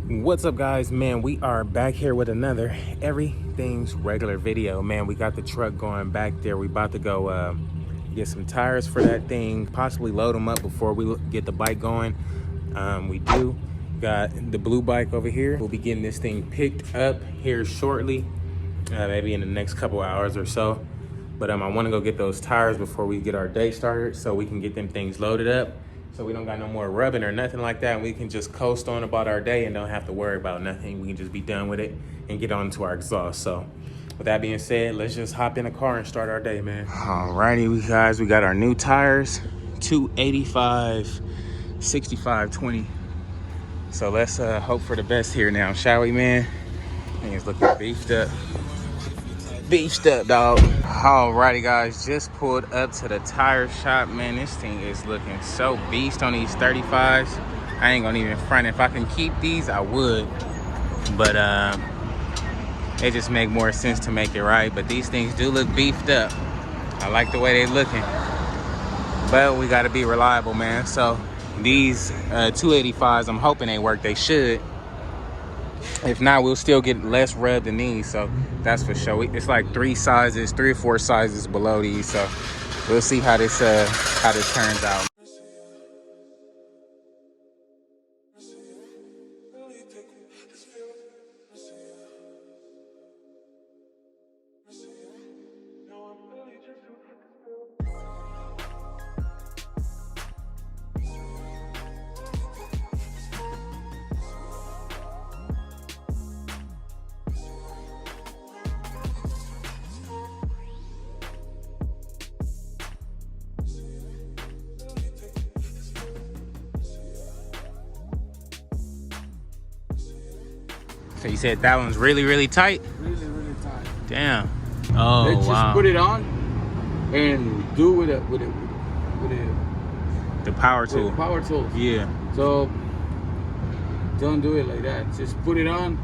What's up, guys? Man, we are back here with another everything's regular video. Man, we got the truck going back there. We about to go get some tires for that thing, possibly load them up before we get the bike going. We do got the blue bike over here. We'll be getting this thing picked up here shortly, maybe in the next couple hours or so. But I want to go get those tires before we get our day started so we can get them things loaded up, so we don't got no more rubbing or nothing like that. And we can just coast on about our day and don't have to worry about nothing. We can just be done with it and get on to our exhaust. So with that being said, let's just hop in the car and start our day, man. Alrighty, guys, we got our new tires, 285 65/20. So let's hope for the best here now, shall we, man? I think it's looking beefed up. Beefed up, dog. Alrighty, guys, just pulled up to the tire shop. Man, this thing is looking so beast on these 35s. I ain't gonna even front. If I can keep these, I would, but it just make more sense to make it right. But these things do look beefed up. I like the way they looking, but we gotta be reliable, man. So these 285s, I'm hoping they work. They should. If not, we'll still get less rub than these, so that's for sure. It's like 3 or 4 sizes below these, so we'll see how this turns out. So you said that one's really, really tight? Really, really tight. Damn. Oh, Let's wow. just put it on and do with it The power tool. power tool. Yeah. So don't do it like that. Just put it on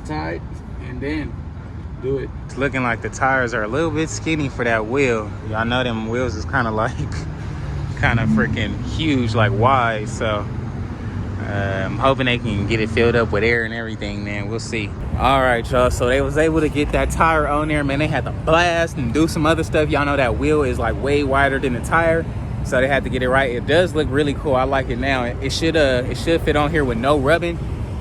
tight, and then do it. It's looking like the tires are a little bit skinny for that wheel. Y'all know them wheels is kind of freaking huge, like wide. So I'm hoping they can get it filled up with air and everything, man. We'll see. All right, y'all. So they was able to get that tire on there, man. They had to blast and do some other stuff. Y'all know that wheel is like way wider than the tire, so they had to get it right. It does look really cool. I like it now. It should fit on here with no rubbing.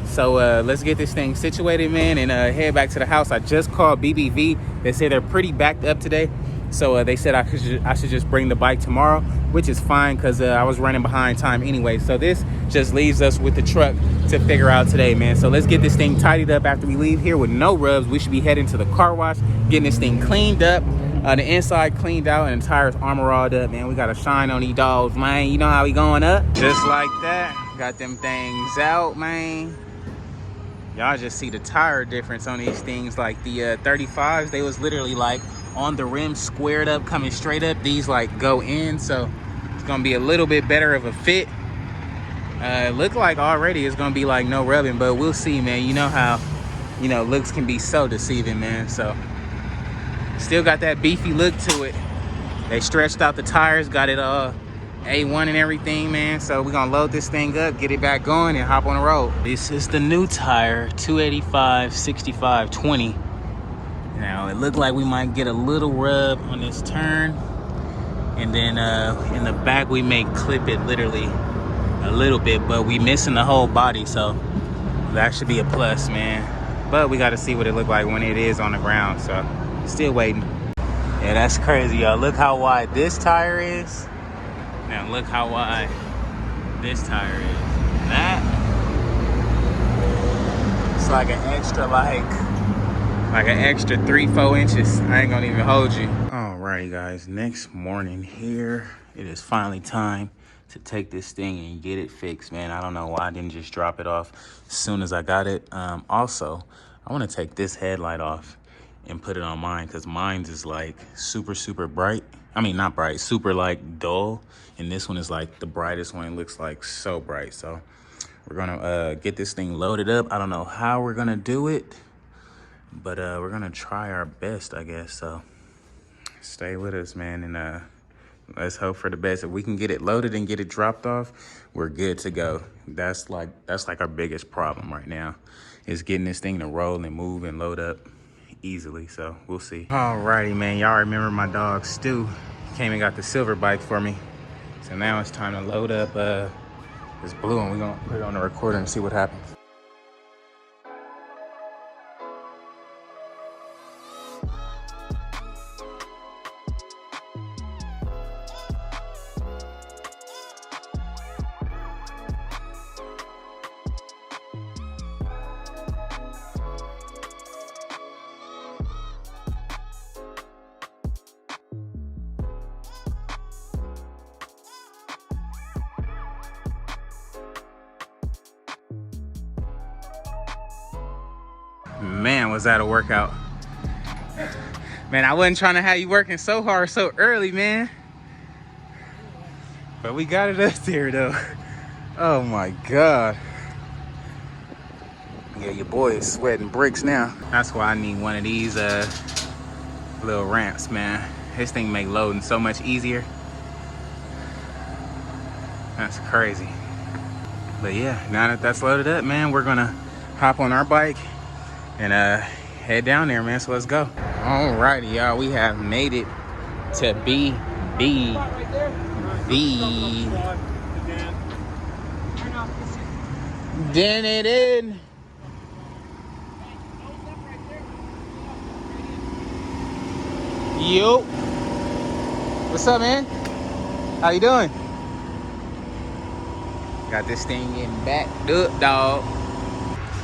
So let's get this thing situated, man, and head back to the house. I just called BBV. They say they're pretty backed up today. So they said I should just bring the bike tomorrow, which is fine because I was running behind time anyway. So this just leaves us with the truck to figure out today, man. So let's get this thing tidied up after we leave here with no rubs. We should be heading to the car wash, getting this thing cleaned up, the inside cleaned out, and the tires armor-alled up, man. We got to shine on these dogs, man. You know how we going up? Just like that. Got them things out, man. Y'all just see the tire difference on these things. Like the 35s, they was literally like on the rim squared up, coming straight up. These like go in, so it's gonna be a little bit better of a fit. It look like already it's gonna be like no rubbing, but we'll see, man. You know how, looks can be so deceiving, man. So still got that beefy look to it. They stretched out the tires, got it A1 and everything, man. So we're gonna load this thing up, get it back going, and hop on the road. This is the new tire, 285 65/20. Now it looked like we might get a little rub on this turn, and then in the back we may clip it literally a little bit, but we missing the whole body, so that should be a plus, man. But we got to see what it look like when it is on the ground, so still waiting. Yeah, that's crazy, y'all. Look how wide this tire is. Now look how wide this tire is. That, it's like an extra like an extra 3-4 inches. I ain't gonna even hold you. Alrighty, guys, next morning here, it is finally time to take this thing and get it fixed, man. I don't know why I didn't just drop it off as soon as I got it. Also, I want to take this headlight off and put it on mine, because mine's is like super bright. I mean, not bright, super like dull, and this one is like the brightest one. It looks like so bright. So we're gonna get this thing loaded up. I don't know how we're gonna do it, but we're gonna try our best, I guess. So stay with us, man, and Let's hope for the best. If we can get it loaded and get it dropped off, we're good to go. That's like our biggest problem right now, is getting this thing to roll and move and load up easily. So we'll see. Alrighty, man. Y'all remember my dog Stu came and got the silver bike for me. So now it's time to load up this blue one. We're gonna put it on the recorder and see what happens. Man, was that a workout. Man, I wasn't trying to have you working so hard so early, man. But we got it up there, though. Oh, my God. Yeah, your boy is sweating bricks now. That's why I need one of these little ramps, man. This thing make loading so much easier. That's crazy. But yeah, now that that's loaded up, man, we're gonna hop on our bike and head down there, man. So let's go. Alrighty, y'all, we have made it to BBV. Then it in. Yo, what's up, man? How you doing? Got this thing in backed up, dog.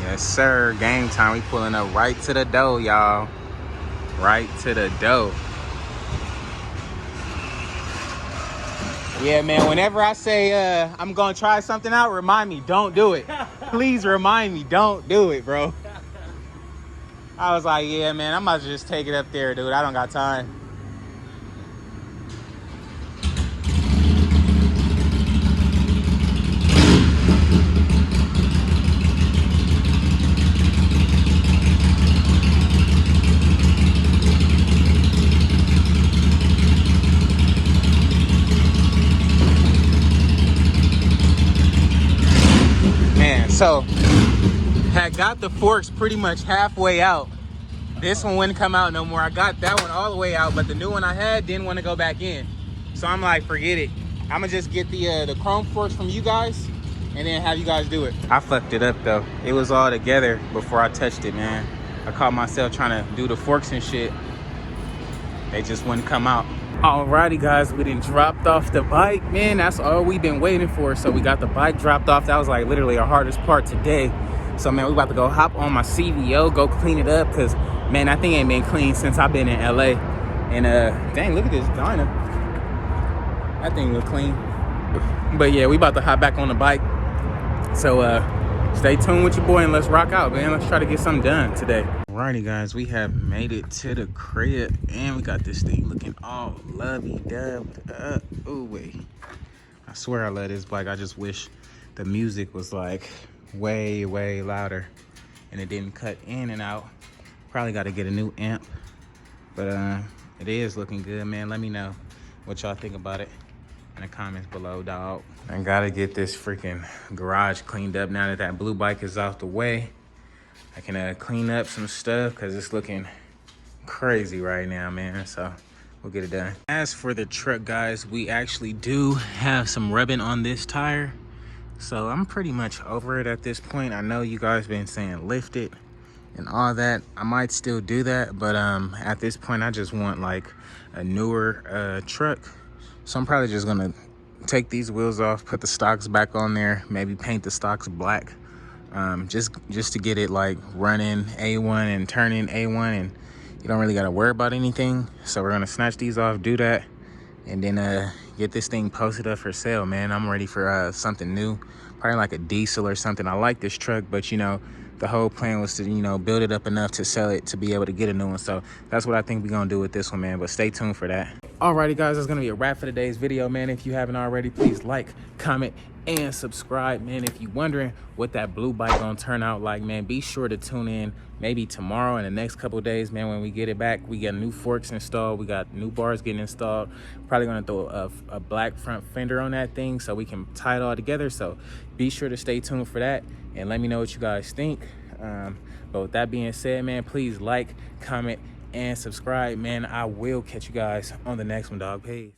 Yes, sir. Game time. We pulling up right to the door, y'all. Right to the door. Yeah, man. Whenever I say I'm gonna try something out, remind me. Don't do it. Please remind me. Don't do it, bro. I was like, yeah, man. I'm about to just take it up there, dude. I don't got time. So, had got the forks pretty much halfway out. This one wouldn't come out no more. I got that one all the way out, but the new one I had didn't want to go back in. So I'm like, forget it. I'm gonna just get the chrome forks from you guys and then have you guys do it. I fucked it up though. It was all together before I touched it, man. I caught myself trying to do the forks and shit. They just wouldn't come out. Alrighty, guys, we done dropped off the bike, man. That's all we've been waiting for. So we got the bike dropped off. That was like literally our hardest part today. So man, we about to go hop on my CVO, go clean it up, because man, that thing ain't been clean since I've been in LA. And dang, look at this Dyna. That thing look clean. But yeah, we about to hop back on the bike. So stay tuned with your boy and let's rock out, man. Let's try to get something done today. Alrighty, guys, we have made it to the crib and we got this thing looking all lovey-doved up. Ooh, wait. I swear I love this bike. I just wish the music was like way, way louder and it didn't cut in and out. Probably got to get a new amp, but it is looking good, man. Let me know what y'all think about it in the comments below, dog. I gotta get this freaking garage cleaned up now that that blue bike is out the way. I can clean up some stuff because it's looking crazy right now, man. So we'll get it done. As for the truck, guys, we actually do have some rubbing on this tire. So I'm pretty much over it at this point. I know you guys been saying lift it and all that. I might still do that, but at this point, I just want like a newer truck. So I'm probably just gonna take these wheels off, put the stocks back on there, maybe paint the stocks black. Just to get it like running A1 and turning A1, and you don't really got to worry about anything. So we're gonna snatch these off, do that, and then get this thing posted up for sale, man. I'm ready for something new, probably like a diesel or something. I like this truck, but you know, the whole plan was to, you know, build it up enough to sell it to be able to get a new one. So that's what I think we're gonna do with this one, man. But stay tuned for that. Alrighty, guys, that's gonna be a wrap for today's video, man. If you haven't already, please like, comment, and subscribe, man. If you're wondering what that blue bike gonna turn out like, man, be sure to tune in maybe tomorrow and the next couple of days, man. When we get it back, we got new forks installed, we got new bars getting installed. Probably gonna throw a black front fender on that thing so we can tie it all together. So be sure to stay tuned for that and let me know what you guys think. But with that being said, man, please like, comment, and subscribe, man. I will catch you guys on the next one, dog. Peace.